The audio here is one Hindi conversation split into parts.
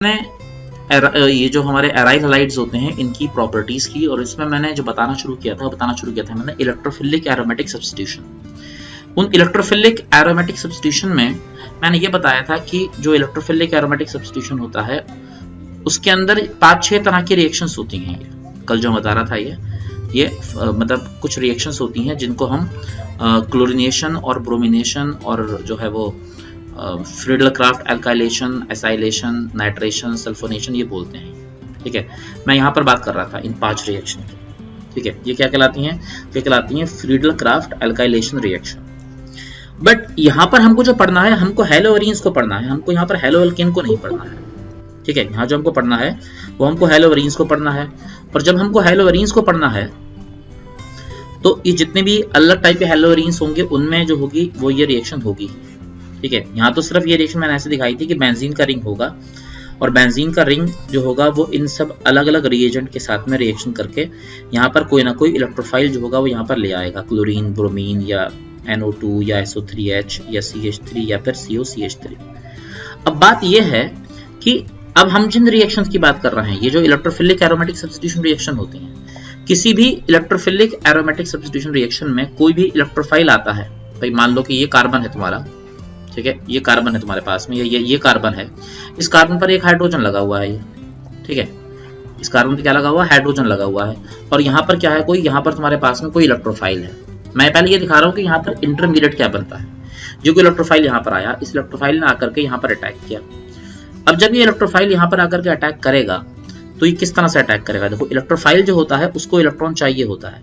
ये जो हमारे एराइल हैलाइड्स होते हैं इनकी प्रॉपर्टीज की, और इसमें मैंने जो बताना शुरू किया था मैंने इलेक्ट्रोफिलिक एरोमेटिक सब्स्टिट्यूशन। उन इलेक्ट्रोफिलिक एरोमेटिक सब्स्टिट्यूशन में मैंने ये बताया था कि जो इलेक्ट्रोफिलिक एरोमेटिक सब्स्टिट्यूशन होता है उसके अंदर 5-6 तरह की रिएक्शंस होती हैं। ये कल जो बता रहा था ये मतलब कुछ रिएक्शंस होती हैं जिनको हम क्लोरिनेशन और ब्रोमिनेशन और जो है वो Friedel-Crafts alkylation, acylation, nitration, sulphonation ये बोलते हैं। ठीक है, मैं यहाँ पर बात कर रहा था इन 5 रिएक्शन की। ठीक है, ये क्या कहलाती हैं? ये कहलाती हैं फ्रीडल-क्राफ्ट एल्काइलेशन रिएक्शन। बट यहाँ पर हमको जो पढ़ना है, हमको हैलोअरीन्स को पढ़ना है, हमको यहाँ पर हैलोअल्केन को नहीं पढ़ना है। ठीक है, यहाँ जो हमको पढ़ना है वो हमको हैलोअरीन्स को पढ़ना है। और जब हमको हैलोअरीन्स को पढ़ना है तो ये जितने भी अलग टाइप के हैलोअरीन्स होंगे उनमें जो होगी वो ये रिएक्शन होगी। ठीक है, यहाँ तो सिर्फ ये रिएक्शन मैंने ऐसे दिखाई थी कि बेंजीन का रिंग होगा, और बेंजीन का रिंग जो होगा वो इन सब अलग अलग रिएजेंट के साथ में रिएक्शन करके यहाँ पर कोई ना कोई इलेक्ट्रोफाइल जो होगा वो यहाँ पर ले आएगा, क्लोरीन, ब्रोमीन या NO2 या SO3H या CH3 या फिर COCH3। अब बात ये है कि अब हम जिन रिएक्शंस की बात कर रहे हैं, ये जो इलेक्ट्रोफिलिक एरोमेटिक सब्स्टिट्यूशन रिएक्शन होती हैं, किसी भी इलेक्ट्रोफिलिक एरोमेटिक सब्स्टिट्यूशन रिएक्शन में कोई भी इलेक्ट्रोफाइल आता है। भाई मान लो कि ये कार्बन है तुम्हारा, ठीक है, ये कार्बन है तुम्हारे पास में, ये कार्बन है, इस कार्बन पर एक हाइड्रोजन लगा हुआ है ये। ठीक है, इस कार्बन पर क्या लगा हुआ है? हाइड्रोजन लगा हुआ है। और यहाँ पर क्या है? कोई यहाँ पर तुम्हारे पास में कोई इलेक्ट्रोफाइल है। मैं पहले ये दिखा रहा हूँ कि यहाँ पर इंटरमीडिएट क्या बनता है। जो कोई इलेक्ट्रोफाइल यहाँ पर आया, इस इलेक्ट्रोफाइल ने आकर के यहाँ पर अटैक किया। अब जब ये इलेक्ट्रोफाइल यहाँ पर आकर के अटैक करेगा तो ये किस तरह से अटैक करेगा? देखो, इलेक्ट्रोफाइल जो होता है उसको इलेक्ट्रॉन चाहिए होता है।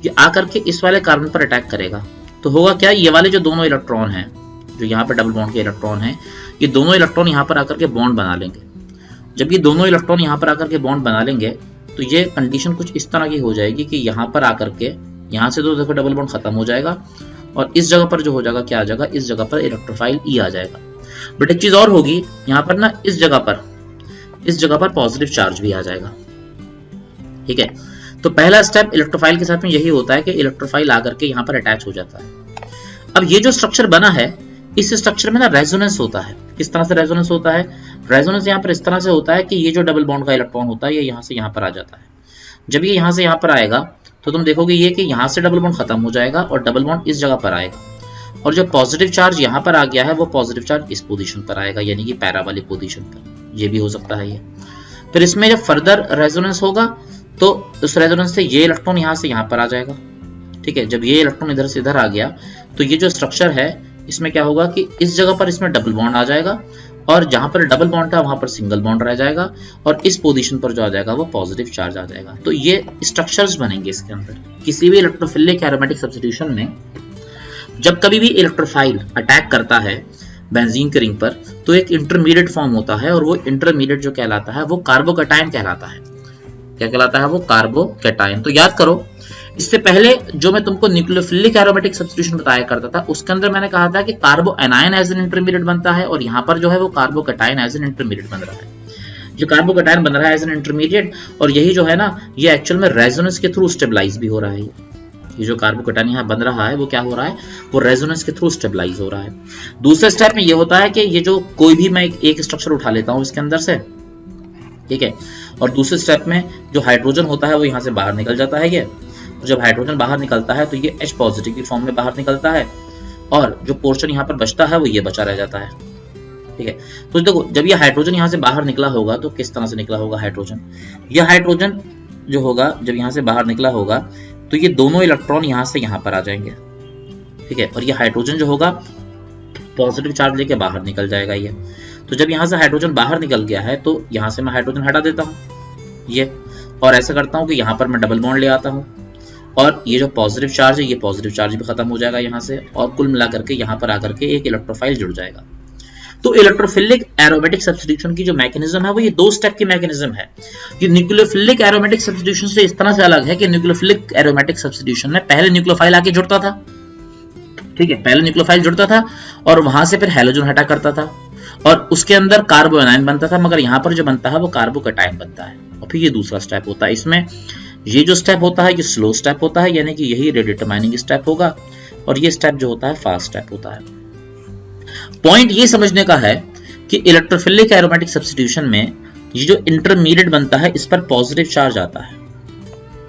ये आकर के इस वाले कार्बन पर अटैक करेगा तो होगा क्या? ये वाले जो दोनों इलेक्ट्रॉन हैं, जो यहाँ पर डबल बॉन्ड के इलेक्ट्रॉन हैं, ये दोनों इलेक्ट्रॉन यहाँ पर आकर के बॉन्ड बना लेंगे। जब ये दोनों इलेक्ट्रॉन यहाँ पर आकर के बॉन्ड बना लेंगे तो ये कंडीशन कुछ इस तरह की हो जाएगी कि यहाँ पर आकर के यहाँ से तो देखो डबल बॉन्ड खत्म हो जाएगा, और इस जगह पर जो हो जाएगा क्या आ जाएगा? इस जगह पर इलेक्ट्रोफाइल E आ जाएगा। बट एक चीज और होगी, यहाँ पर ना इस जगह पर पॉजिटिव चार्ज भी आ जाएगा। ठीक है, तो पहला स्टेप इलेक्ट्रोफाइल के साथ में यही होता है कि इलेक्ट्रोफाइल आकर के यहाँ पर अटैच हो जाता है। अब ये जो स्ट्रक्चर बना है, इस स्ट्रक्चर में ना रेजोनेंस होता है। किस तरह से रेजोनेंस होता है? रेजोनेंस यहाँ पर इस तरह से होता है कि ये जो डबल बॉन्ड का इलेक्ट्रॉन होता है ये यहाँ से यहाँ पर आ जाता है। जब ये यहाँ से यहाँ पर आएगा तो तुम देखोगे ये कि यहाँ से डबल बॉन्ड खत्म हो जाएगा और डबल बॉन्ड इस जगह पर आएगा, और जो पॉजिटिव चार्ज यहाँ पर आ गया है वो पॉजिटिव चार्ज इस पोजीशन पर आएगा, यानी कि पैरा वाली पोजीशन पर। ये भी हो सकता है ये। फिर इसमें जब फर्दर रेजोनेंस होगा तो उस रेजोनेंस से ये इलेक्ट्रॉन यहाँ से यहाँ पर आ जाएगा। ठीक है, जब ये इलेक्ट्रॉन इधर से इधर आ गया तो ये जो स्ट्रक्चर है इसमें क्या होगा कि इस जगह पर इसमें डबल बॉन्ड आ जाएगा, और जहां पर डबल बॉन्ड था वहां पर सिंगल बॉन्ड रह जाएगा, और इस पोजीशन पर जो आ जाएगा वो पॉजिटिव चार्ज आ जाएगा। तो ये स्ट्रक्चर्स बनेंगे इसके अंदर। किसी भी इलेक्ट्रोफिलिक एरोमेटिक सब्स्टिट्यूशन में जब कभी भी इलेक्ट्रोफाइल अटैक करता है बेंजीन के रिंग पर तो एक इंटरमीडिएट फॉर्म होता है, और वो इंटरमीडिएट जो कहलाता है वो कार्बोकैटायन कहलाता है। क्या कहलाता है? वो कार्बोकैटायन। तो याद करो, इससे पहले जो मैं तुमको न्यूक्लियोफिलिक एरोमेटिक सब्स्टिट्यूशन बताया करता था उसके अंदर मैंने कहा था कि कार्बो एनायन एज एन इंटरमीडिएट बनता है, और यहाँ पर जो है वो कार्बोकैटायन एज एन इंटरमीडिएट बन रहा है। जो कार्बोकैटायन बन रहा है एज एन इंटरमीडिएट, और यही जो है ना ये एक्चुअल में रेजोनेंस के थ्रू स्टेबलाइज भी हो रहा है। ये जो कार्बोकैटायन यहाँ बन रहा है वो क्या हो रहा है? वो रेजोनेंस के थ्रू स्टेबलाइज हो रहा है। दूसरे स्टेप में ये होता है कि ये जो कोई भी मैं एक स्ट्रक्चर उठा लेता हूँ इसके अंदर से, ठीक है, और दूसरे स्टेप में जो हाइड्रोजन होता है वो यहाँ से बाहर निकल जाता है ये। तो जब हाइड्रोजन बाहर निकलता है तो ये H पॉजिटिव की फॉर्म में बाहर निकलता है, और जो पोर्शन यहाँ पर बचता है वो ये बचा रह जाता है। ठीक है, तो देखो जब ये हाइड्रोजन यहाँ से बाहर निकला होगा तो किस तरह से निकला होगा हाइड्रोजन? यह हाइड्रोजन जो होगा जब यहाँ से बाहर निकला होगा तो ये दोनों इलेक्ट्रॉन यहाँ से यहाँ पर आ जाएंगे। ठीक है, और ये हाइड्रोजन जो होगा पॉजिटिव चार्ज लेके बाहर निकल जाएगा ये। तो जब यहाँ से हाइड्रोजन बाहर निकल गया है तो यहाँ से मैं हाइड्रोजन हटा देता हूँ ये, और ऐसा करता हूँ कि यहाँ पर मैं डबल बॉन्ड ले आता हूँ, और ये जो पॉजिटिव चार्ज है ये पॉजिटिव चार्ज भी खत्म हो जाएगा यहाँ से, और कुल मिलाकर के यहाँ पर आकर के एक इलेक्ट्रोफाइल जुड़ जाएगा। तो इलेक्ट्रोफिलिक एरोमेटिक सब्स्टिट्यूशन की जो मैकेनिज्म है वो ये 2 स्टेप की मैकेनिज्म है। ये न्यूक्लियोफिलिक एरोमेटिक सब्स्टिट्यूशन से इस तरह से अलग है कि न्यूक्लियोफिलिक एरोमेटिक सब्स्टिट्यूशन में पहले न्यूक्लियोफाइल आके जुड़ता था। ठीक है, पहले न्यूक्लियोफाइल जुड़ता था और वहां से फिर हैलोजन हटा करता था, और उसके अंदर कार्बो एनायन बनता था, मगर यहाँ पर जो बनता है वो कार्बोकैटायन बनता है। और फिर ये दूसरा स्टेप होता है। इसमें ये जो स्टेप होता है ये स्लो स्टेप होता है, यानी कि यही रेट डिटरमाइनिंग स्टेप होगा, और ये स्टेप जो होता है फास्ट स्टेप होता है। पॉइंट ये समझने का है कि इलेक्ट्रोफिलिक एरोमेटिक सब्स्टिट्यूशन में ये जो इंटरमीडिएट बनता है इस पर पॉजिटिव चार्ज आता है।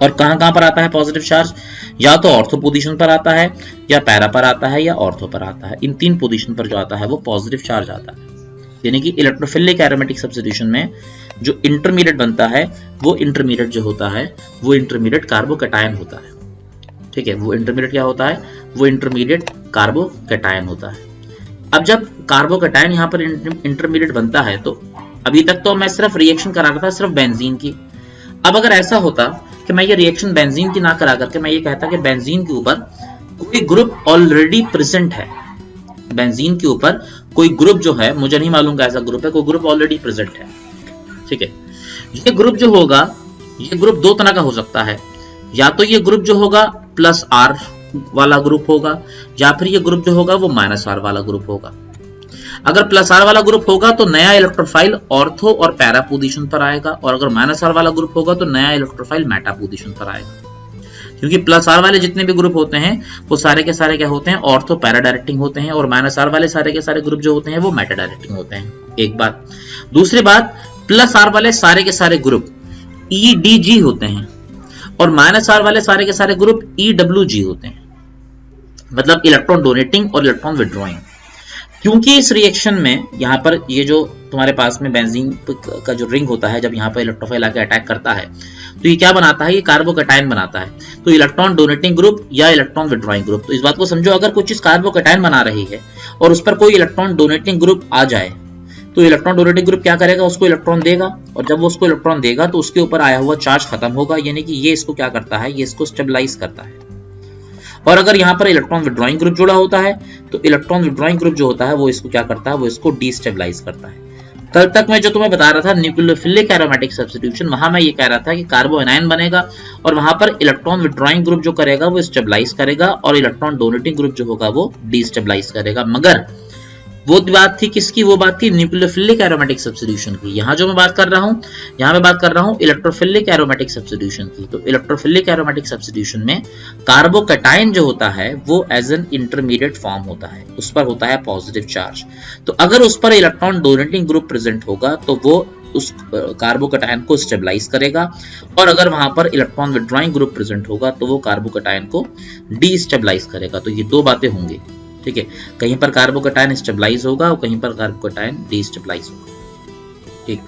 और कहां पर आता है पॉजिटिव चार्ज? या तो ऑर्थो पोजीशन पर आता है, या पैरा पर आता है, या ऑर्थो पर आता है। इन 3 पोजीशन पर जो आता है वो पॉजिटिव चार्ज आता है। यानी कि इलेक्ट्रोफिलिक एरोमेटिक सब्स्टिट्यूशन में जो इंटरमीडिएट बनता है वो इंटरमीडिएट जो होता है वो इंटरमीडिएट कार्बोकैटायन होता है। ठीक है, वो इंटरमीडिएट क्या होता है? वो इंटरमीडिएट कार्बोकैटायन होता है। अब जब कार्बोकैटायन यहाँ पर इंटरमीडिएट बनता है, तो अभी तक तो मैं सिर्फ रिएक्शन करा रहा था सिर्फ बेंजीन की। अब अगर ऐसा होता कि मैं ये रिएक्शन बेंजीन की ना करा करके मैं ये कहता कि बेंजीन के ऊपर कोई ग्रुप ऑलरेडी प्रेजेंट है, बेंजीन के ऊपर कोई ग्रुप जो है, मुझे नहीं मालूम कैसा ग्रुप है, कोई ग्रुप ऑलरेडी प्रेजेंट है। ठीक है, ये ग्रुप जो होगा, ये ग्रुप 2 तरह का हो सकता है। या तो ये ग्रुप जो होगा प्लस आर वाला ग्रुप होगा, या फिर ये ग्रुप जो होगा वो माइनस आर वाला ग्रुप होगा। अगर प्लस आर वाला ग्रुप होगा तो नया इलेक्ट्रोफाइल ऑर्थो और पैरा पोजीशन पर आएगा, और अगर माइनस आर वाला ग्रुप होगा तो नया इलेक्ट्रोफाइल मेटा पोजीशन पर आएगा। क्योंकि प्लस आर वाले जितने भी ग्रुप होते हैं वो सारे के सारे क्या होते हैं? ऑर्थो पैरा डायरेक्टिंग होते हैं, और माइनस आर वाले सारे के सारे ग्रुप जो होते हैं वो मेटा डायरेक्टिंग होते हैं। एक बात। दूसरी बात, प्लस आर वाले सारे के सारे ग्रुप EDG होते हैं, और माइनस आर वाले सारे के सारे ग्रुप EWG होते हैं, मतलब इलेक्ट्रॉन डोनेटिंग और इलेक्ट्रॉन विड्रॉइंग। क्योंकि इस रिएक्शन में यहाँ पर ये जो तुम्हारे पास में बेंजीन का जो रिंग होता है, जब यहाँ पर इलेक्ट्रोफाइल आके अटैक करता है तो ये क्या बनाता है? ये कार्बोकैटायन बनाता है। तो इलेक्ट्रॉन डोनेटिंग ग्रुप या इलेक्ट्रॉन विड्रॉइंग ग्रुप। तो इस बात को समझो, अगर कोई चीज कार्बोकैटायन बना रही है और उस पर कोई इलेक्ट्रॉन डोनेटिंग ग्रुप आ जाए तो इलेक्ट्रॉन डोनेटिंग ग्रुप क्या करेगा? उसको इलेक्ट्रॉन देगा, और जब वो उसको इलेक्ट्रॉन देगा तो उसके ऊपर आया हुआ चार्ज खत्म होगा। यानी कि ये इसको क्या करता है? ये इसको स्टेबलाइज करता है। और अगर यहाँ पर इलेक्ट्रॉन विड्रॉइंग ग्रुप जुड़ा होता है तो इलेक्ट्रॉन विड्रॉइंग ग्रुप जो होता है वो इसको क्या करता है? वो इसको डिस्टेबलाइज करता है। कल तक मैं जो तुम्हें बता रहा था न्यूक्लियोफिलिक एरोमेटिक सब्स्टिट्यूशन, वहां मैं ये कह रहा था कि कार्बो एनायन बनेगा और वहां पर इलेक्ट्रॉन विड्रॉइंग ग्रुप जो करेगा वो स्टेबलाइज करेगा, और इलेक्ट्रॉन डोनेटिंग ग्रुप जो होगा वो डिस्टेबलाइज करेगा। मगर वो बात थी किसकी? वो बात थी न्यूक्लियोफिलिक एरोमेटिक सब्स्टिट्यूशन की। यहाँ जो मैं बात कर रहा हूँ, यहाँ मैं बात कर रहा हूँ इलेक्ट्रोफिलिक एरोमेटिक सब्स्टिट्यूशन की। तो इलेक्ट्रोफिलिक एरोमेटिक सब्स्टिट्यूशन में कार्बोकैटायन जो होता है वो एज एन इंटरमीडिएट फॉर्म होता है, उस पर होता है पॉजिटिव चार्ज। तो अगर उस पर इलेक्ट्रॉन डोनेटिंग ग्रुप प्रेजेंट होगा तो वो उस कार्बोकैटायन को स्टेबलाइज करेगा, और अगर वहां पर इलेक्ट्रॉन विड्रॉइंग ग्रुप प्रेजेंट होगा तो वो कार्बोकैटायन को डिस्टेबलाइज करेगा। तो ये 2 बातें होंगी। ठीक है, कहीं पर कार्बोकैटायन स्टेबलाइज होगा और कहीं पर कार्बोकैटायन डिस्टेबलाइज होगा। ठीक,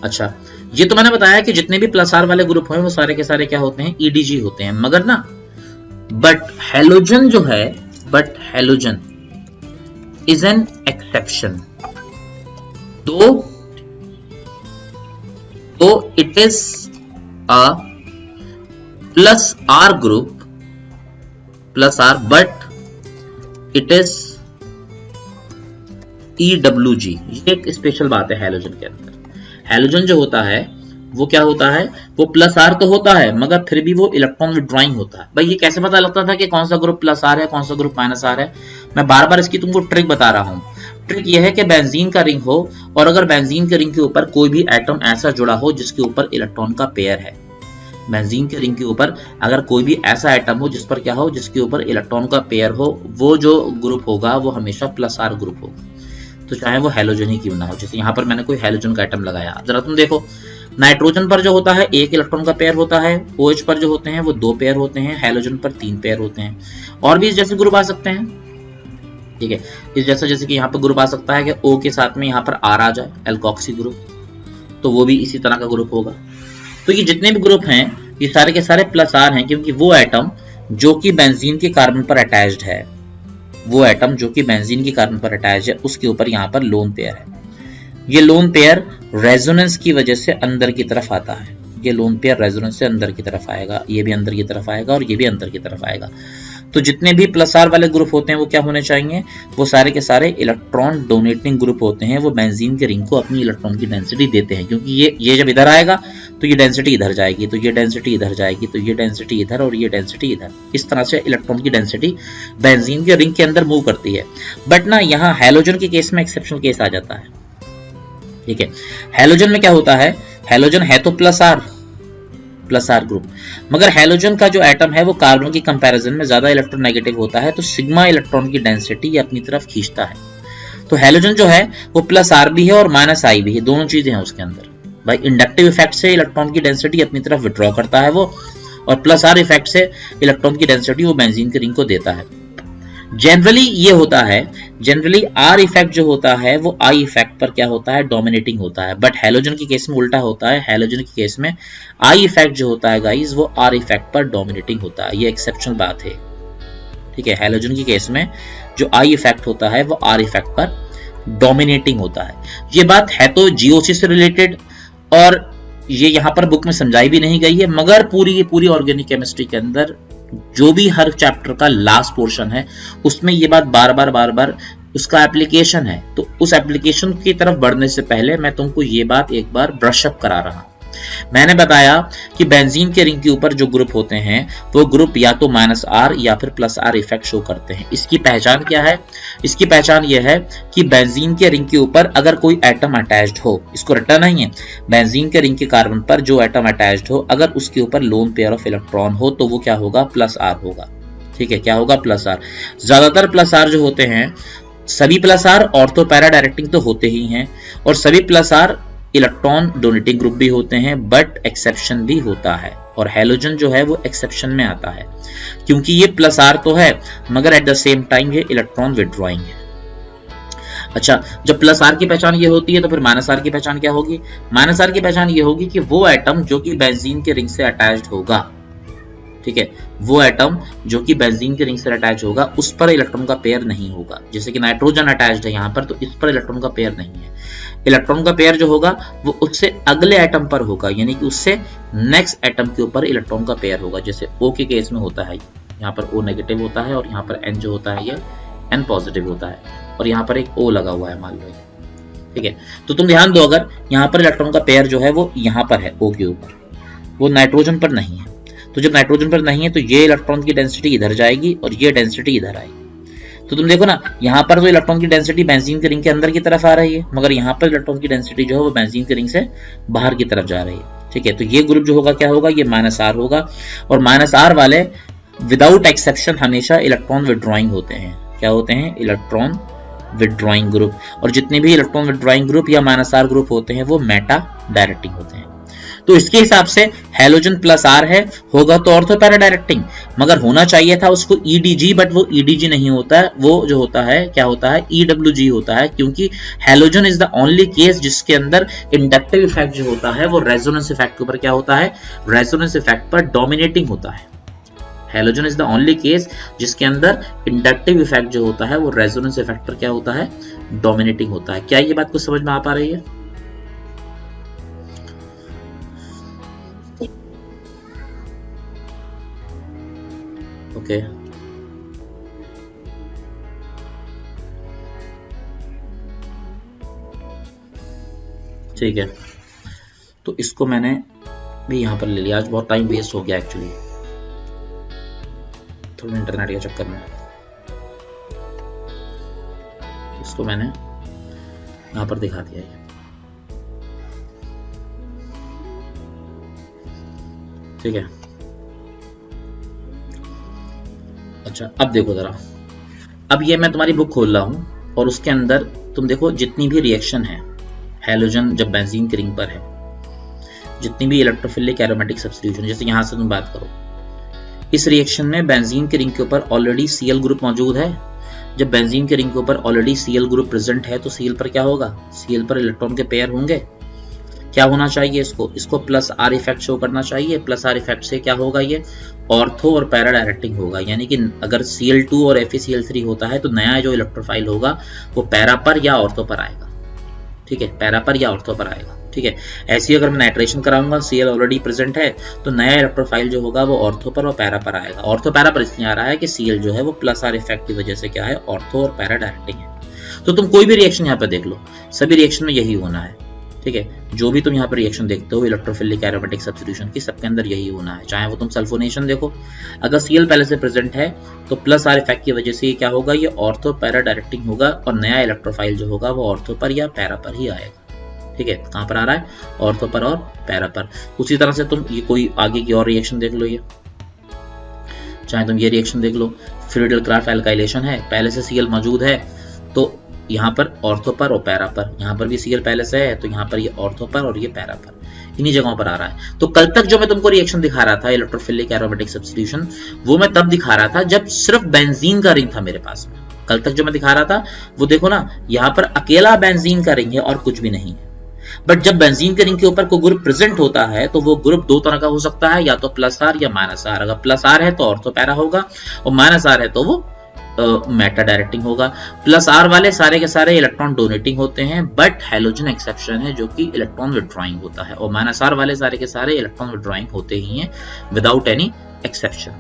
अच्छा, ये तो मैंने बताया कि जितने भी प्लस आर वाले ग्रुप हैं वो सारे के सारे क्या होते हैं? EDG होते हैं। मगर ना, बट हेलोजन जो है, but halogen is an exception. तो it is a plus R group, plus R, but it is EWG। ये एक स्पेशल बात है हेलोजन के अंदर। हेलोजन जो होता है वो क्या होता है? वो प्लस आर तो होता है मगर फिर भी वो इलेक्ट्रॉन विड्रॉइंग होता है। भाई ये कैसे पता लगता था कि कौन सा ग्रुप प्लस आर है, कौन सा ग्रुप माइनस आर है? मैं बार बार इसकी तुमको ट्रिक बता रहा हूं। ट्रिक ये है कि बेंजीन का रिंग हो, और अगर बेंजीन के रिंग के ऊपर कोई भी एटम ऐसा जुड़ा हो जिसके ऊपर इलेक्ट्रॉन का पेयर है, बेंजीन के रिंग के ऊपर अगर कोई भी ऐसा एटम हो जिस पर क्या हो, जिसके ऊपर इलेक्ट्रॉन का पेयर हो, वो जो ग्रुप होगा वो हमेशा प्लस आर ग्रुप होगा। तो चाहे वो हेलोजन ही क्यों ना हो। जैसे यहाँ पर मैंने कोई हेलोजन का एटम लगाया, जरा तुम देखो, नाइट्रोजन पर जो होता है 1 इलेक्ट्रॉन का पेयर होता है, OH पर जो होते हैं वो 2 पेयर होते हैं, हेलोजन पर 3 पेयर होते हैं। और भी इस जैसे ग्रुप आ सकते हैं। ठीक है, इस जैसा जैसे कि यहाँ पर ग्रुप आ सकता है कि O के साथ में यहाँ पर R आ जाए, एल्कोक्सी ग्रुप, तो वो भी इसी तरह का ग्रुप होगा। तो ये जितने भी ग्रुप हैं ये सारे के सारे प्लस आर हैं, क्योंकि वो एटम जो कि बेंजीन के कार्बन पर अटैच्ड है, वो एटम जो कि बेंजीन के कार्बन पर अटैच है उसके ऊपर यहाँ पर लोन पेयर है। ये लोन पेयर रेजोनेंस की वजह से अंदर की तरफ आता है। ये लोन पेयर रेजोनेंस से अंदर की तरफ आएगा, ये भी अंदर की तरफ आएगा और ये भी अंदर की तरफ आएगा। तो जितने भी प्लस आर वाले ग्रुप होते हैं वो क्या होने चाहिए? वो सारे के सारे इलेक्ट्रॉन डोनेटिंग ग्रुप होते हैं। वो बेंजीन के रिंग को अपनी इलेक्ट्रॉन की डेंसिटी देते हैं, क्योंकि ये जब इधर आएगा तो ये डेंसिटी इधर जाएगी, तो ये डेंसिटी इधर जाएगी, तो ये डेंसिटी इधर और ये डेंसिटी इधर। इस तरह से इलेक्ट्रॉन की डेंसिटी बेंजीन के रिंग के अंदर मूव करती है। बट ना, यहाँ हेलोजन के केस में एक्सेप्शनल केस आ जाता है। ठीक है, हेलोजन में क्या होता है? हेलोजन है तो प्लस आर ग्रुप, मगर हेलोजन का जो एटम है वो कार्बन की कंपैरिजन में ज्यादा इलेक्ट्रोनेगेटिव होता है, तो सिग्मा इलेक्ट्रॉन की डेंसिटी अपनी तरफ खींचता है। तो हैलोजन जो है वो प्लस आर भी है और माइनस आई भी है, दोनों चीजें हैं उसके अंदर। भाई इंडक्टिव इफेक्ट से इलेक्ट्रॉन की डेंसिटी अपनी तरफ विड्रॉ करता है वो, और प्लस आर इफेक्ट से इलेक्ट्रॉन की डेंसिटी वो बेंजीन के रिंग को देता है। जनरली ये होता है, जनरली आर इफेक्ट जो होता है वो आई इफेक्ट पर क्या होता है, डोमिनेटिंग होता है। बट हैलोजन के केस में उल्टा होता है, हैलोजन के केस में आई इफेक्ट जो होता है गाइस वो आर इफेक्ट पर डोमिनेटिंग होता है। ये एक्सेप्शनल बात है, ठीक है। हैलोजन के केस में जो आई इफेक्ट होता है वो आर इफेक्ट पर डोमिनेटिंग होता है। ये बात है तो जीओसी से रिलेटेड, और ये यहां पर बुक में समझाई भी नहीं गई है, मगर पूरी ऑर्गेनिक केमिस्ट्री के अंदर जो भी हर चैप्टर का लास्ट पोर्शन है उसमें ये बात बार बार उसका एप्लीकेशन है। तो उस एप्लीकेशन की तरफ बढ़ने से पहले मैं तुमको ये बात एक बार ब्रश अप करा रहा हूं। मैंने बताया कि बेंजीन के रिंग के ऊपर जो ग्रुप होते हैं वो ग्रुप या तो माइनस आर या फिर प्लस आर इफेक्ट शो करते हैं। इसकी पहचान क्या है? इसकी पहचान यह है कि बेंजीन के रिंग के ऊपर अगर कोई एटम अटैच्ड हो, इसको रटना नहीं है, बेंजीन के रिंग के कार्बन पर जो एटम अटैच्ड हो अगर उसके ऊपर लोन पेयर ऑफ इलेक्ट्रॉन हो तो वो क्या होगा, प्लस आर होगा। ठीक है, क्या होगा, प्लस आर। ज्यादातर प्लस आर जो होते हैं, सभी plus R ortho para directing तो होते ही हैं, और सभी plus R electron donating group भी होते हैं, बट एक्सेप्शन भी होता है, और हैलोजन जो है वो एक्सेप्शन में आता है क्योंकि ये प्लस आर तो है मगर एट द सेम टाइम ये इलेक्ट्रॉन विड्रॉइंग है। अच्छा, जब प्लस आर की पहचान ये होती है तो फिर माइनस आर की पहचान क्या होगी? माइनस आर की पहचान ये होगी कि वो एटम जो कि बेंजीन के रिंग से अटैच्ड होगा, ठीक है, वो एटम जो कि बेंजीन के रिंग से अटैच होगा उस पर इलेक्ट्रॉन का पेयर नहीं होगा। जैसे कि नाइट्रोजन अटैच्ड है यहाँ पर, तो इस पर इलेक्ट्रॉन का पेयर नहीं है। इलेक्ट्रॉन का पेयर जो होगा वो उससे अगले एटम पर होगा, यानी कि उससे नेक्स्ट एटम के ऊपर इलेक्ट्रॉन का पेयर होगा। जैसे O के केस में होता है, यहाँ पर O नेगेटिव होता है और यहाँ पर N जो होता है ये N पॉजिटिव होता है, और यहाँ पर एक O लगा हुआ है मान लो, ठीक है। तो तुम ध्यान दो, अगर यहाँ पर इलेक्ट्रॉन का पेयर जो है वो यहाँ पर है O के ऊपर, वो नाइट्रोजन पर नहीं है, तो जब नाइट्रोजन पर नहीं है तो ये इलेक्ट्रॉन की डेंसिटी इधर जाएगी और ये डेंसिटी इधर आएगी। तो तुम देखो ना, यहाँ पर तो इलेक्ट्रॉन की डेंसिटी बेंजीन के रिंग के अंदर की तरफ आ रही है, मगर यहाँ पर इलेक्ट्रॉन की डेंसिटी जो है वो बेंजीन के रिंग से बाहर की तरफ जा रही है। ठीक है, तो ये ग्रुप जो होगा क्या होगा, ये माइनस आर होगा, और माइनस आर वाले विदाउट एक्सेप्शन हमेशा इलेक्ट्रॉन विड्रॉइंग होते हैं। क्या होते हैं? Electron withdrawing group. और जितने भी इलेक्ट्रॉन विड्रॉइंग ग्रुप या माइनस आर ग्रुप होते हैं वो मेटा डायरेक्टिंग होते हैं। तो इसके हिसाब से हैलोजन प्लस आर है, होगा तो ऑर्थो पैरा डायरेक्टिंग, मगर होना चाहिए था उसको ईडीजी, बट वो ईडीजी नहीं होता है, वो जो होता है क्या होता है, ईडब्ल्यूजी होता है, क्योंकि halogen is the only case जिसके अंदर इंडक्टिव इफेक्ट जो होता है वो रेजोनेंस इफेक्ट के ऊपर क्या होता है, रेजोनेंस इफेक्ट पर डोमिनेटिंग होता है। Halogen is the only case जिसके अंदर इंडक्टिव इफेक्ट जो होता है वो रेजोनेंस इफेक्ट पर क्या होता है, डोमिनेटिंग होता है। क्या ये बात कुछ समझ में आ पा रही है? ओके, ठीक है, तो इसको मैंने भी यहां पर ले लिया। आज बहुत टाइम वेस्ट हो गया एक्चुअली, थोड़ा इंटरनेट के चक्कर में। इसको मैंने यहां पर दिखा दिया है, ठीक है। अच्छा, अब देखो जरा, अब ये मैं तुम्हारी बुक खोल रहा हूं और उसके अंदर तुम देखो जितनी भी रिएक्शन है हैलोजन जब बेंजीन के रिंग पर है, जितनी भी इलेक्ट्रोफिलिक एरोमेटिक सब्स्टिट्यूशन, जैसे यहां से तुम बात करो, इस रिएक्शन में बेंजीन के रिंग के ऊपर ऑलरेडी Cl ग्रुप मौजूद है। जब बेंजीन के रिंग के ऊपर ऑलरेडी Cl ग्रुप प्रेजेंट है तो Cl पर क्या होगा, Cl पर इलेक्ट्रॉन के पेयर होंगे। क्या होना चाहिए, इसको प्लस आर इफेक्ट शो करना चाहिए। प्लस आर इफेक्ट से क्या होगा, ये ऑर्थो और पैरा डायरेक्टिंग होगा, यानी कि अगर Cl2 और FeCl3 होता है तो नया जो इलेक्ट्रोफाइल होगा वो पैरा पर या ऑर्थो पर आएगा। ठीक है, पैरा पर या ऑर्थो पर आएगा। ठीक है, ऐसी अगर मैं नाइट्रेशन कराऊंगा, Cl ऑलरेडी प्रेजेंट है तो नया इलेक्ट्रोफाइल जो होगा वो ऑर्थो पर और पैरा पर आएगा। ऑर्थो पैरा पर इसलिए आ रहा है कि Cl जो है वो प्लस आर इफेक्ट की वजह से क्या है, ऑर्थो और पैरा डायरेक्टिंग है। तो तुम कोई भी रिएक्शन यहाँ पर देख लो, सभी रिएक्शन में यही होना है। ठीक है, जो भी तुम यहाँ पर रिएक्शन देखते हो इलेक्ट्रोफिलिक एरोमेटिक सब्स्टिट्यूशन की, सबके अंदर यही होना है। चाहे वो तुम सल्फोनेशन देखो, अगर Cl पहले से प्रेजेंट है तो प्लस आर इफेक्ट की वजह से ये क्या होगा, ये ऑर्थो पैरा डायरेक्टिंग होगा और नया इलेक्ट्रोफाइल जो होगा वो ऑर्थो पर या पैरा पर ही आएगा। ठीक है, कहां पर आ रहा है, ऑर्थो पर और पैरा पर। उसी तरह से तुम ये कोई आगे की और रिएक्शन देख लो, ये चाहे तुम ये रिएक्शन देख लो, फ्रीडल क्राफ्ट एल्काइलेशन है, पहले से Cl मौजूद है तो यहाँ पर ऑर्थो पर और पैरा पर, यहाँ पर भी Cl पहले से है तो यहाँ पर ये ऑर्थो पर और ये पैरा पर, इन्हीं जगहों पर आ रहा है। तो कल तक जो मैं तुमको रिएक्शन दिखा रहा था इलेक्ट्रोफिलिक एरोमेटिक सब्स्टिट्यूशन, वो मैं तब दिखा रहा था जब सिर्फ बेंजीन का रिंग था मेरे पास में। कल तक जो मैं दिखा रहा था वो देखो ना, यहाँ पर अकेला बेंजीन का रिंग है और कुछ भी नहीं है। बट जब बेंजीन के रिंग के ऊपर कोई ग्रुप प्रेजेंट होता है तो वो ग्रुप दो तरह का हो सकता है, या तो प्लस आर या माइनस आर। अगर प्लस आर है तो ऑर्थो पैरा होगा और माइनस आर है तो वो मेटा डायरेक्टिंग होगा। प्लस आर वाले सारे के सारे इलेक्ट्रॉन डोनेटिंग होते हैं, बट हैलोजन एक्सेप्शन है जो कि इलेक्ट्रॉन विड्रॉइंग होता है, और माइनस आर वाले सारे के सारे इलेक्ट्रॉन विड्रॉइंग होते ही हैं विदाउट एनी एक्सेप्शन।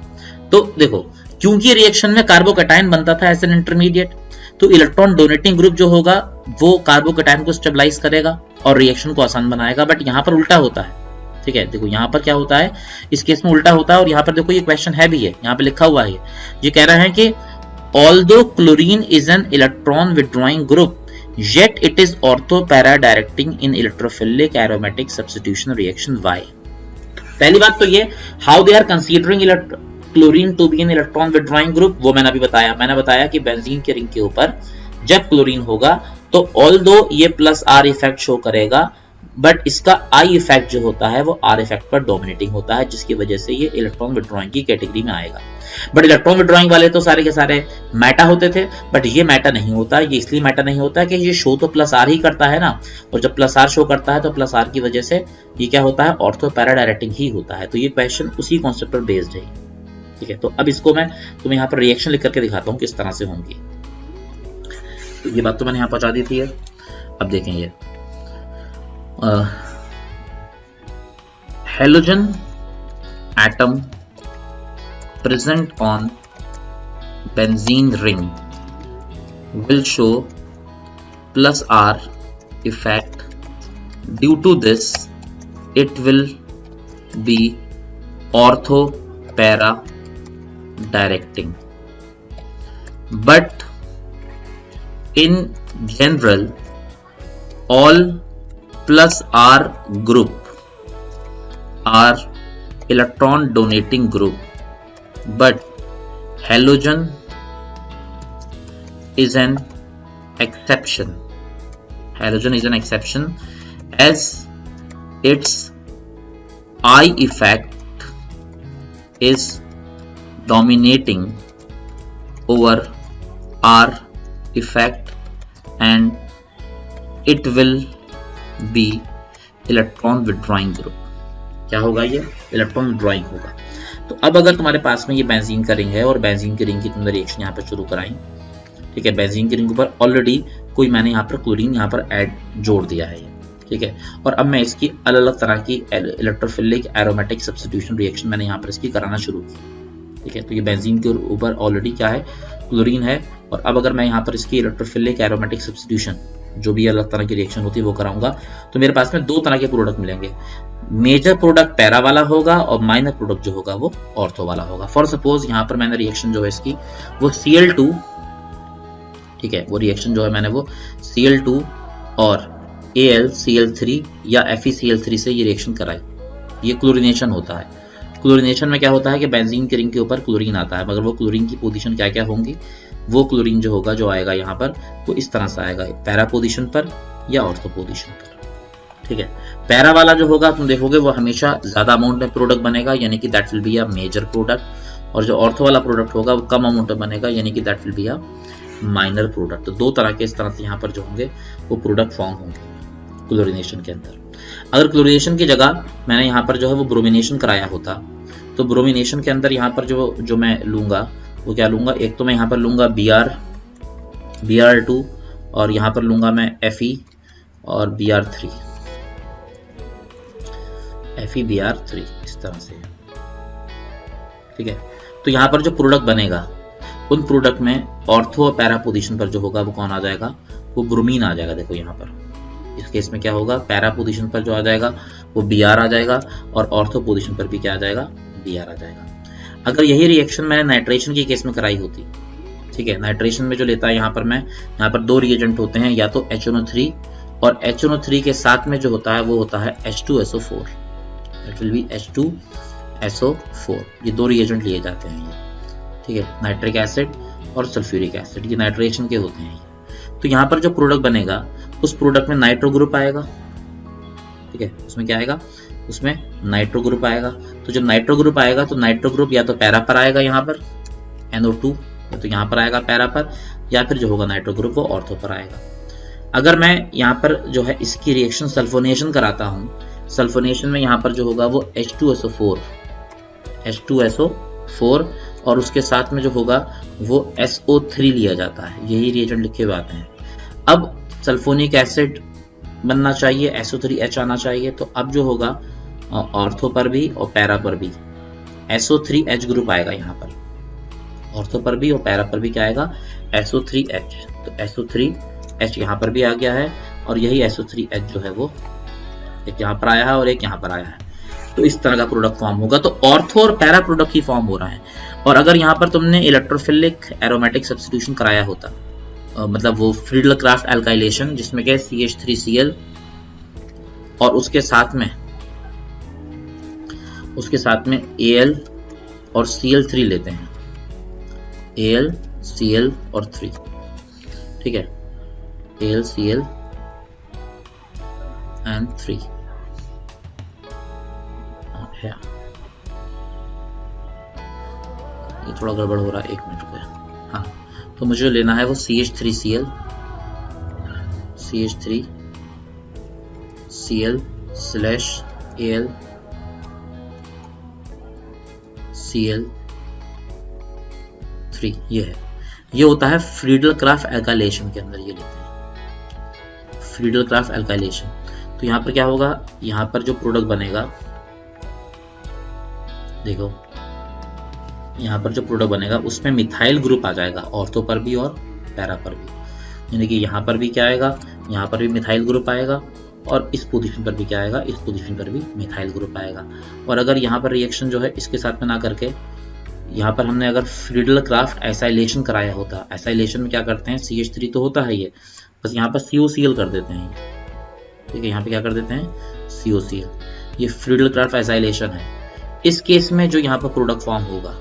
तो देखो, क्योंकि रिएक्शन में कार्बोकैटायन बनता था एज एन इंटरमीडिएट, तो इलेक्ट्रॉन डोनेटिंग ग्रुप जो होगा वो कार्बोकैटायन को स्टेबलाइज करेगा और रिएक्शन को आसान बनाएगा। बट यहाँ पर उल्टा होता है, ठीक है। देखो यहाँ पर क्या होता है, इस केस में उल्टा होता है। और यहाँ पर देखो ये क्वेश्चन है भी है, यहाँ पे लिखा हुआ है, ये कह रहा है कि although chlorine is an electron withdrawing group, yet it is ortho para directing in electrophilic aromatic substitution reaction. Why? पहली बात तो ये, how they are considering chlorine to be an electron withdrawing group, वो मैंने अभी बताया। मैंने बताया कि बेंजीन के रिंग के ऊपर जब क्लोरीन होगा तो although ये प्लस आर इफेक्ट शो करेगा, बट इसका आई इफेक्ट जो होता है वो आर इफेक्ट पर डोमिनेटिंग होता है, जिसकी वजह से ये इलेक्ट्रॉन विड्रॉइंग की कैटेगरी में आएगा। बट इलेक्ट्रॉन विड्रॉइंग वाले तो सारे के सारे मेटा होते थे, बट ये मेटा नहीं होता। ये इसलिए मेटा नहीं होता कि ये शो तो प्लस आर ही करता है ना, और जब प्लस आर शो करता है तो प्लस आर की वजह से ये क्या होता है, ऑर्थो पैरा डायरेक्टिंग ही होता है। तो ये क्वेश्चन उसी कॉन्सेप्ट पर बेस्ड है, ठीक है। तो अब इसको मैं तुम्हें यहाँ पर रिएक्शन लिख करके दिखाता हूँ किस तरह से होंगी। तो ये बात तो मैंने यहाँ पहुंचा दी थी। अब देखें ये halogen atom present on benzene ring will show plus R effect. Due to this, it will be ortho para directing. But in general, all plus R group are electron donating group, but halogen is an exception. Halogen is an exception as its I effect is dominating over R effect, and it will be electron withdrawing group. क्या होगा, ये इलेक्ट्रॉन विड्रॉइंग होगा। तो अब अगर तुम्हारे पास में ये बेंजीन का रिंग है और बेंजीन के रिंग की तुमने रिएक्शन यहाँ पर शुरू कराई, ठीक है। बेंजीन के रिंग के ऊपर ऑलरेडी कोई मैंने यहाँ पर क्लोरीन यहाँ पर ऐड जोड़ दिया है, ठीक है। और अब मैं इसकी अलग अलग तरह की इलेक्ट्रोफिलिक एरोमेटिक सब्स्टिट्यूशन रिएक्शन मैंने यहाँ पर इसकी कराना शुरू की, ठीक है। तो ये बेंजीन के ऊपर ऑलरेडी क्या है, क्लोरीन है। और अब अगर मैं यहाँ पर इसकी इलेक्ट्रोफिलिक एरोमेटिक सब्स्टिट्यूशन जो भी अलग तरह की रिएक्शन होती है वो कराऊंगा, तो मेरे पास में दो तरह के प्रोडक्ट मिलेंगे। मेजर प्रोडक्ट पैरा वाला होगा और माइनर प्रोडक्ट जो होगा वो ऑर्थो वाला होगा। फॉर सपोज यहाँ पर मैंने रिएक्शन जो है इसकी वो Cl2, ठीक है, वो रिएक्शन जो है मैंने वो Cl2 और AlCl3 या FeCl3 से ये रिएक्शन कराई। ये क्लोरीनेशन होता है। क्लोरीनेशन में क्या होता है कि बेंजीन के रिंग के ऊपर क्लोरीन आता है, मगर वो क्लोरीन की पोजीशन क्या क्या होंगी, वो क्लोरीन जो होगा जो आएगा यहाँ पर वो इस तरह से आएगा, पैरा पोजीशन पर या ऑर्थो पोजीशन पर, ठीक है। पैरा वाला जो होगा तुम देखोगे वो हमेशा ज्यादा अमाउंट में प्रोडक्ट बनेगा, यानी कि that will be a major product, और जो ऑर्थो वाला प्रोडक्ट होगा वो कम अमाउंट में बनेगा, यानी कि that will be a minor product. तो दो तरह के इस तरह से यहाँ पर जो होंगे वो प्रोडक्ट फॉर्म होंगे क्लोरीनेशन के अंदर। अगर क्लोरीनेशन की जगह मैंने यहाँ पर जो है वो ब्रोमिनेशन कराया होता, तो ब्रोमिनेशन के अंदर यहाँ पर जो मैं लूंगा वो क्या लूंगा, एक तो मैं यहाँ पर लूंगा Br2 और यहाँ पर लूंगा मैं Fe और Br3, FeBr3 इस तरह से, ठीक है। तो यहाँ पर जो प्रोडक्ट बनेगा उन प्रोडक्ट में ऑर्थो और पैरा पोजीशन पर जो होगा वो कौन आ जाएगा, वो ब्रोमीन आ जाएगा। देखो यहाँ पर इस केस में क्या होगा, पैरा पोजीशन पर जो आ जाएगा वो Br आ जाएगा और ऑर्थो पोजीशन पर भी क्या आ जाएगा, Br आ जाएगा। अगर यही रिएक्शन मैंने नाइट्रेशन के केस में कराई होती, ठीक है, नाइट्रेशन में जो लेता है यहाँ पर दो रिएजेंट होते हैं, या तो HNO3 और HNO3 के साथ में जो होता है वो होता है H2SO4, it will be H2SO4। ये दो रिएजेंट लिए जाते हैं ये, ठीक है, नाइट्रिक एसिड और सल्फ्यूरिक एसिड, ये नाइट्रेशन के होते हैं। तो यहाँ पर जो प्रोडक्ट बनेगा उस प्रोडक्ट में नाइट्रो ग्रुप आएगा, ठीक है, उसमें क्या आएगा, उसमें नाइट्रो ग्रुप आएगा। तो जब नाइट्रो ग्रुप आएगा तो नाइट्रो ग्रुप या तो पैरा पर आएगा यहाँ पर NO2, या तो यहाँ पर आएगा पैरा पर, या फिर जो होगा नाइट्रो ग्रुप वो ऑर्थो पर आएगा। अगर मैं यहाँ पर जो है इसकी रिएक्शन सल्फोनेशन कराता हूँ, सल्फोनेशन में यहाँ पर जो होगा वो H2SO4 और उसके साथ में जो होगा वो SO3 लिया जाता है, यही रिएजेंट लिखे हुए आते हैं। अब सल्फोनिक एसिड बनना चाहिए, SO3H आना चाहिए, तो अब जो होगा ऑर्थो पर भी और पैरा पर भी SO3H ग्रुप आएगा यहाँ पर, ऑर्थो पर भी और पैरा पर भी क्या आएगा, SO3H। तो SO3H यहाँ पर भी आ गया है और यही SO3H जो है वो एक यहाँ पर आया है और एक यहाँ पर आया है। तो इस तरह का प्रोडक्ट फॉर्म होगा। तो ऑर्थो और पैरा प्रोडक्ट ही फॉर्म हो रहा है। और अगर यहाँ पर तुमने इलेक्ट्रोफिलिक एरोमेटिक सब्स्टिट्यूशन कराया होता, मतलब वो फ्रीडल क्राफ्ट एल्काइलेशन जिसमें क्या CH3Cl और उसके साथ में Al और Cl3 लेते हैं, Al Cl और 3, ठीक है, Al Cl and 3 है। ये थोड़ा गड़बड़ हो रहा है, 1 मिनट रुको। हाँ, तो मुझे लेना है वो CH3Cl /Al Cl3, ये होता है फ्रीडल क्राफ्ट एल्काइलेशन के अंदर, ये लेते हैं फ्रीडल क्राफ्ट एल्काइलेशन। तो यहाँ पर क्या होगा, यहाँ पर जो प्रोडक्ट बनेगा, देखो यहाँ पर जो प्रोडक्ट बनेगा उसमें मिथाइल ग्रुप आ जाएगा, ऑर्थो पर भी और पैरा पर भी, यानी कि यहाँ पर भी क्या आएगा, यहाँ पर भी मिथाइल ग्रुप आएगा और इस पोजीशन पर भी क्या आएगा, इस पोजीशन पर भी मिथाइल ग्रुप आएगा। और अगर यहाँ पर रिएक्शन जो है इसके साथ में ना करके यहाँ पर हमने अगर फ्रीडल क्राफ्ट एसाइलेशन कराया होता, एसाइलेशन में क्या करते हैं, CH3 तो होता है ये, बस यहाँ पर COCl कर देते हैं, ठीक है, यहाँ पे क्या कर देते हैं, COCl, ये फ्रीडल क्राफ्ट एसाइलेशन है। इस केस में जो यहाँ पर प्रोडक्ट फॉर्म होगा,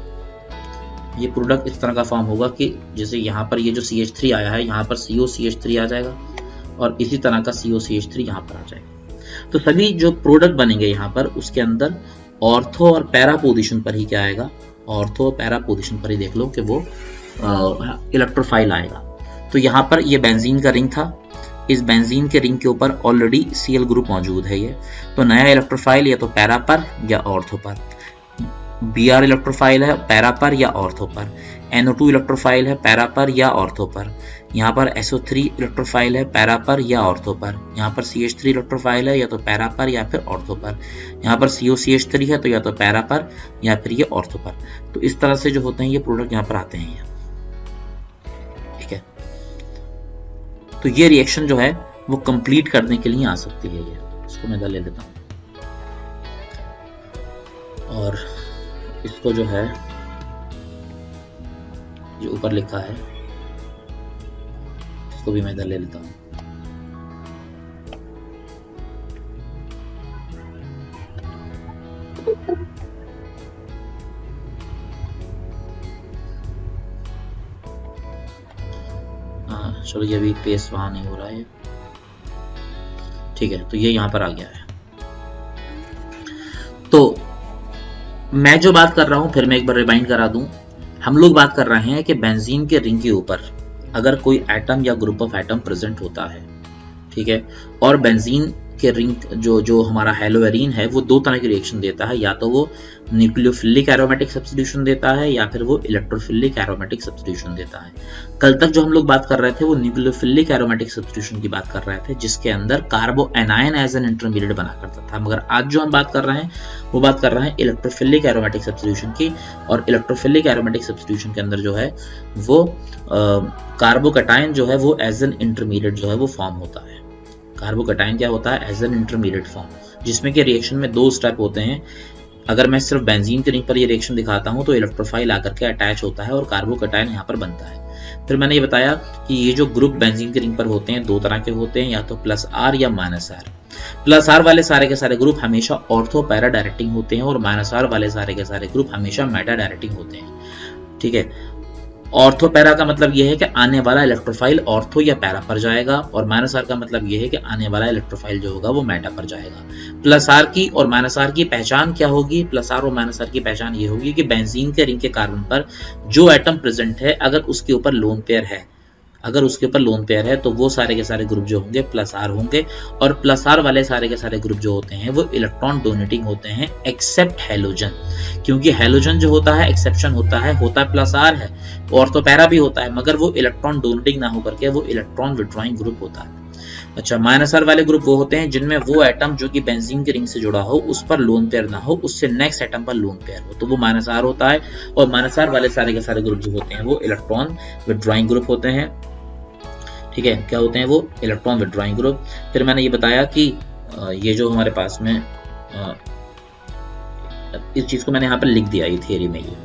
ये प्रोडक्ट इस तरह का फॉर्म होगा कि जैसे यहाँ पर ये जो CH3 आया है यहाँ पर COCH3 आ जाएगा और इसी तरह का COCH3 यहाँ पर आ जाएगा। तो सभी जो प्रोडक्ट बनेंगे यहाँ पर उसके अंदर ऑर्थो और पैरा पोजीशन पर ही क्या आएगा, ऑर्थो और पैरा पोजीशन पर ही देख लो कि वो इलेक्ट्रोफाइल आएगा। तो यहाँ पर ये बेंजीन का रिंग था, इस बेंजीन के रिंग के ऊपर ऑलरेडी Cl ग्रुप मौजूद है ये, तो नया इलेक्ट्रोफाइल या तो पैरा पर या ऑर्थो पर, Br इलेक्ट्रोफाइल है पैरा पर या ऑर्थो पर, NO2 इलेक्ट्रोफाइल है पैरा पर या ऑर्थो पर, यहाँ पर SO3 इलेक्ट्रोफाइल है पैरा पर या ऑर्थो पर, यहाँ पर CH3 इलेक्ट्रोफाइल है या तो पैरा पर या फिर ऑर्थो पर, यहाँ पर COCH3 है तो या तो पैरा पर या फिर ये ऑर्थो पर। तो इस तरह से जो होते हैं ये प्रोडक्ट यहाँ पर आते हैं ये, ठीक है। तो ये रिएक्शन जो है वो कंप्लीट करने के लिए आ सकती है ये, इसको मैं इधर ले लेता हूँ और इसको जो है जो ऊपर लिखा है इसको भी मैं इधर ले लेता हूँ। हाँ चलो, ये भी पेस्ट वहां नहीं हो रहा है, ठीक है। तो ये यहाँ पर आ गया है। तो मैं जो बात कर रहा हूं फिर मैं एक बार रिमाइंड करा दूं, हम लोग बात कर रहे हैं कि बेंजीन के रिंग के ऊपर अगर कोई एटम या ग्रुप ऑफ एटम प्रेजेंट होता है, ठीक है, और बेंजीन के रिंग जो हमारा हेलोएरीन है वो दो तरह की रिएक्शन देता है, या तो वो न्यूक्लियोफिलिक एरोमेटिक सब्स्टिट्यूशन देता है या फिर वो इलेक्ट्रोफिलिक एरोमेटिक सब्स्टिट्यूशन देता है। कल तक जो हम लोग बात कर रहे थे वो न्यूक्लियोफिलिक एरोमेटिक सब्स्टिट्यूशन की बात कर रहे थे, जिसके अंदर कार्बो एनायन एज एन इंटरमीडिएट बना करता था। मगर आज जो हम बात कर रहे हैं वो बात कर रहे हैं इलेक्ट्रोफिलिक एरोमेटिक सब्स्टिट्यूशन की, और इलेक्ट्रोफिलिक एरोमेटिक सब्स्टिट्यूशन के अंदर जो है वो कार्बोकटायन जो है वो एज एन इंटरमीडिएट जो है वो फॉर्म होता है। कार्बोकटायन क्या होता है, एज एन इंटरमीडिएट फॉर्म, जिसमें कि रिएक्शन में दो स्टेप होते हैं। अगर मैं सिर्फ बेंजीन के रिंग पर ये रिएक्शन दिखाता हूं तो इलेक्ट्रोफाइल आकर के अटैच होता है और कार्बोकटायन यहाँ पर बनता है। फिर मैंने ये बताया कि ये जो ग्रुप बेंजीन के रिंग पर होते हैं दो तरह के होते हैं, या तो +R या -R। +R वाले सारे के सारे ग्रुप हमेशा ऑर्थो पैरा डायरेक्टिंग होते हैं और -R वाले सारे के सारे ग्रुप हमेशा मेटा डायरेक्टिंग होते हैं, ठीक है। ऑर्थो पैरा का मतलब यह है कि आने वाला इलेक्ट्रोफाइल ऑर्थो या पैरा पर जाएगा, और माइनस आर का मतलब यह है कि आने वाला इलेक्ट्रोफाइल जो होगा वो मेटा पर जाएगा। प्लस आर की और माइनस आर की पहचान क्या होगी? प्लस आर और माइनस आर की पहचान ये होगी कि बेंजीन के रिंग के कार्बन पर जो एटम प्रेजेंट है, अगर उसके ऊपर लोन पेयर है, तो वो सारे के सारे ग्रुप जो होंगे प्लस आर होंगे, और प्लस आर वाले सारे के सारे ग्रुप जो होते हैं वो इलेक्ट्रॉन डोनेटिंग होते हैं, एक्सेप्ट हैलोजन, क्योंकि हैलोजन जो होता है एक्सेप्शन होता है प्लस आर है, और तो पैरा भी होता है, मगर वो इलेक्ट्रॉन डोनेटिंग ना होकर के वो इलेक्ट्रॉन विड्रॉइंग ग्रुप होता है। अच्छा, माइनस आर वाले ग्रुप वो होते हैं जिनमें वो एटम जो कि बेंजीन के रिंग से जुड़ा हो उस पर लोन पेयर ना हो, उससे नेक्स्ट एटम पर लोन पेयर हो, तो वो माइनस आर होता है। और माइनस आर वाले सारे के सारे ग्रुप जो होते हैं वो इलेक्ट्रॉन विड्रॉइंग ग्रुप होते हैं। ठीक है, क्या होते हैं वो? Electron withdrawing group. फिर मैंने ये बताया कि ये जो हमारे पास में इस चीज को मैंने यहाँ पर लिख दिया, ये थियरी में ये,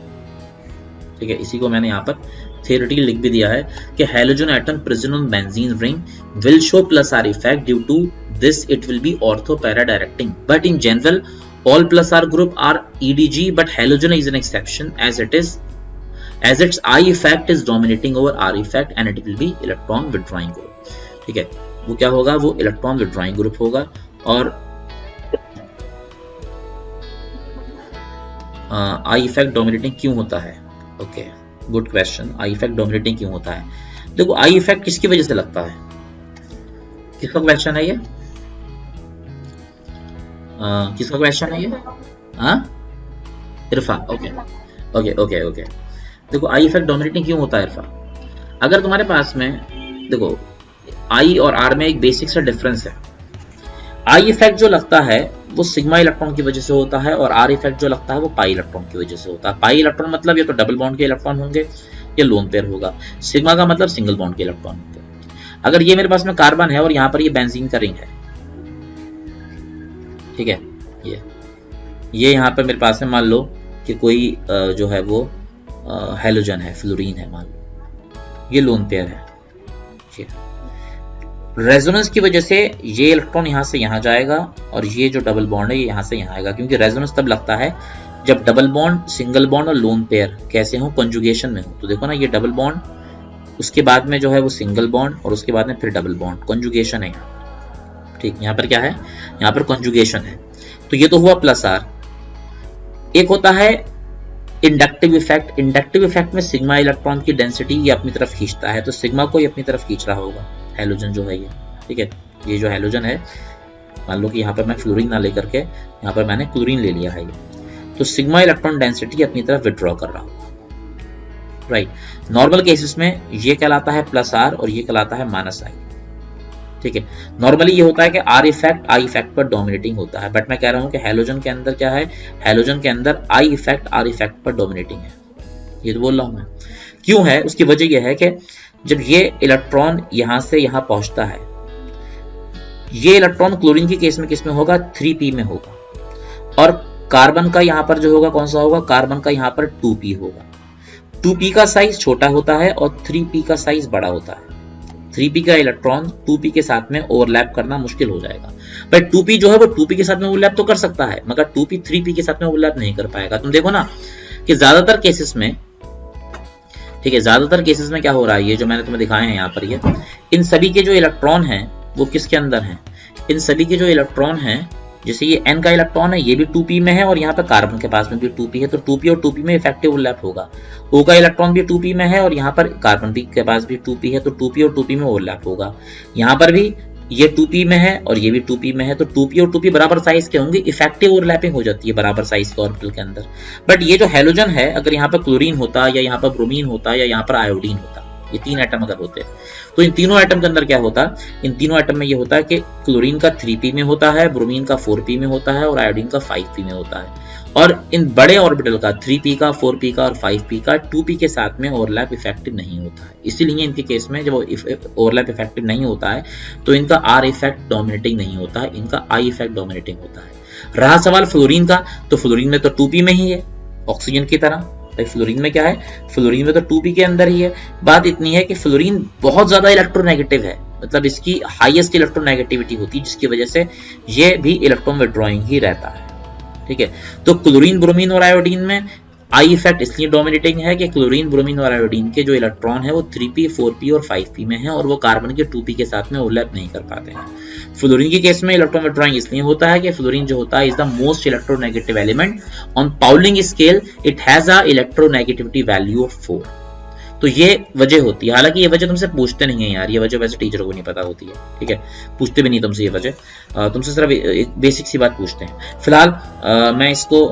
ठीक है, इसी को मैंने यहाँ पर theoretically लिख भी दिया है कि halogen atom present on benzene ring will show plus R effect. Due to this, it will be ortho para directing. But in general, all plus R group are EDG, but halogen is an exception as its I effect is dominating over R effect, and it will be electron withdrawing group. ठीक है, वो क्या होगा? वो electron withdrawing group होगा। और I effect dominating क्यों होता है? Okay, good question. I effect dominating क्यों होता है? देखो, आई इफेक्ट किसकी वजह से लगता है? किसका क्वेश्चन है ये? किसका क्वेश्चन है ये? Irfa. Okay okay okay okay. देखो, आई इफेक्ट डोमिनेटिंग क्यों होता है इरफा? अगर तुम्हारे पास में देखो आई और आर में एक बेसिक सा डिफरेंस है। आई इफेक्ट जो लगता है वो सिग्मा इलेक्ट्रॉन की वजह से होता है, और आर इफेक्ट जो लगता है वो पाई इलेक्ट्रॉन की वजह से होता है। पाई इलेक्ट्रॉन मतलब या तो डबल बॉन्ड के इलेक्ट्रॉन होंगे या लोन पेयर होगा। सिग्मा का मतलब सिंगल बॉन्ड के इलेक्ट्रॉन होंगे। अगर ये मेरे पास में कार्बन है और यहाँ पर ये बेंजीन का रिंग है, ठीक है, ये यहाँ पर मेरे पास में मान लो कि कोई जो है वो हैलोजन है, फ्लोरीन है, मान लो ये लोन पेयर है। रेजोनेंस की वजह से ये इलेक्ट्रॉन यहाँ से यहाँ जाएगा, और ये जो डबल बॉन्ड है ये यहाँ से यहाँ आएगा, क्योंकि रेजोनेंस तब लगता है जब डबल बॉन्ड, सिंगल बॉन्ड और लोन पेयर कैसे हो? कंजुगेशन में हो। तो देखो ना, ये डबल बॉन्ड, उसके बाद में जो है वो सिंगल बॉन्ड, और उसके बाद में फिर डबल बॉन्ड, कंजुगेशन है यहाँ। ठीक, यहाँ पर क्या है? यहाँ पर कंजुगेशन है। तो ये तो हुआ प्लस आर। एक होता है इंडक्टिव इफेक्ट। इंडक्टिव इफेक्ट में सिग्मा इलेक्ट्रॉन की डेंसिटी ये अपनी तरफ खींचता है, तो सिग्मा को ये अपनी तरफ खींच रहा होगा, हैलोजन जो है ये। ठीक है, ये जो हैलोजन है, मान लो कि यहाँ पर मैं फ्लोरीन ना लेकर के यहाँ पर मैंने क्लोरीन ले लिया है ये, तो सिग्मा इलेक्ट्रॉन डेंसिटी अपनी तरफ विड्रॉ कर रहा होगा। राइट। नॉर्मल केसेस में ये कहलाता है प्लस आर और ये कहलाता है माइनस आई। ठीक है, नॉर्मली ये होता है कि आर इफेक्ट आई इफेक्ट पर डोमिनेटिंग होता है, बट मैं कह रहा हूं कि हैलोजन के अंदर क्या है? हैलोजन के अंदर आई इफेक्ट आर इफेक्ट पर डोमिनेटिंग है। ये तो बोल रहा हूं मैं। क्यों है? उसकी वजह यह है कि जब ये इलेक्ट्रॉन यहां से यहां पहुंचता है, ये इलेक्ट्रॉन क्लोरीन के केस में किसमें होगा? 3p में होगा, और कार्बन का यहां पर जो होगा कौन सा होगा? कार्बन का यहां पर 2p होगा। 2p का साइज छोटा होता है और 3p का साइज बड़ा होता है। 3p का इलेक्ट्रॉन 2p के साथ में ओवरलैप करना मुश्किल हो जाएगा। बट 2p जो है वो 2p के साथ में ओवरलैप तो कर सकता है, मगर 2p 3p के साथ में ओवरलैप नहीं कर पाएगा। तुम देखो ना कि ज्यादातर केसेस में, ठीक है, ज्यादातर केसेस में क्या हो रहा है? ये जो मैंने तुम्हें दिखाए हैं यहाँ पर, ये इन सभी के जो इलेक्ट्रॉन हैं वो किसके अंदर हैं? इन सभी के जो इलेक्ट्रॉन हैं, जैसे ये n का इलेक्ट्रॉन है, ये भी 2p में है, और यहाँ पर कार्बन के पास में भी 2p है, तो 2p और 2p में इफेक्टिव ओवरलैप होगा। O का इलेक्ट्रॉन भी 2p में है और यहाँ पर कार्बन भी के पास भी 2p है, तो 2p और 2p में ओवरलैप होगा। यहाँ पर भी ये 2p में है और ये भी 2p में है, तो 2p और 2p बराबर साइज के होंगे, इफेक्टिव ओवरलैपिंग हो जाती है बराबर साइज के ऑर्बिटल के अंदर। बट ये जो हैलोजन है, अगर यहाँ पर क्लोरीन होता, या यहाँ पर ब्रोमीन होता, या यहाँ पर आयोडीन होता, ये 3 एटम अगर होते, तो इन तीनों एटम के अंदर क्या होता? इन तीनों एटम में ये होता है कि क्लोरीन का 3p में होता है, ब्रोमीन का 4p में होता है, और आयोडीन का 5p में होता है। और इन बड़े ऑर्बिटल का 3p का, 4p का और 5p का 2p के साथ में ओवरलैप इफेक्टिव नहीं होता है। इसीलिए इनके केस में जब ओवरलैप इफेक्टिव नहीं होता है तो इनका आर इफेक्ट डोमिनेटिंग नहीं होता है, इनका आई इफेक्ट डोमिनेटिंग होता है। रहा सवाल फ्लोरीन का, तो फ्लोरीन में तो 2p में ही है, ऑक्सीजन की तरह। फ्लोरीन में क्या है? फ्लोरीन में तो 2p के अंदर ही है। बात इतनी है कि फ्लोरीन बहुत ज्यादा इलेक्ट्रोनेगेटिव है, मतलब इसकी हाईएस्ट इलेक्ट्रोनेगेटिविटी होती है, जिसकी वजह से ये भी इलेक्ट्रॉन विड्रॉइंग ही रहता है। ठीक है, तो क्लोरीन, ब्रोमीन और आयोडीन में आई इफेक्ट इसलिए डोमिनेटिंग है कि क्लोरीन, ब्रोमीन और आयोडीन के जो इलेक्ट्रॉन है वो 3p, 4p और 5p में है और वो कार्बन के 2p के साथ में ओवरलैप नहीं कर पाते हैं। फ्लोरीन के केस में इलेक्ट्रॉन विथड्रॉइंग इसलिए होता है कि फ्लोरीन जो होता है is the most electronegative element on Pauling scale, it has a electronegativity value of 4। तो ये वजह होती है। हालांकि ये वजह तुमसे पूछते नहीं है यार, ये वजह वैसे टीचर को नहीं पता होती है, ठीक है, पूछते भी नहीं तुमसे ये वजह, तुमसे सिर्फ एक बेसिक सी बात पूछते हैं। फिलहाल मैं इसको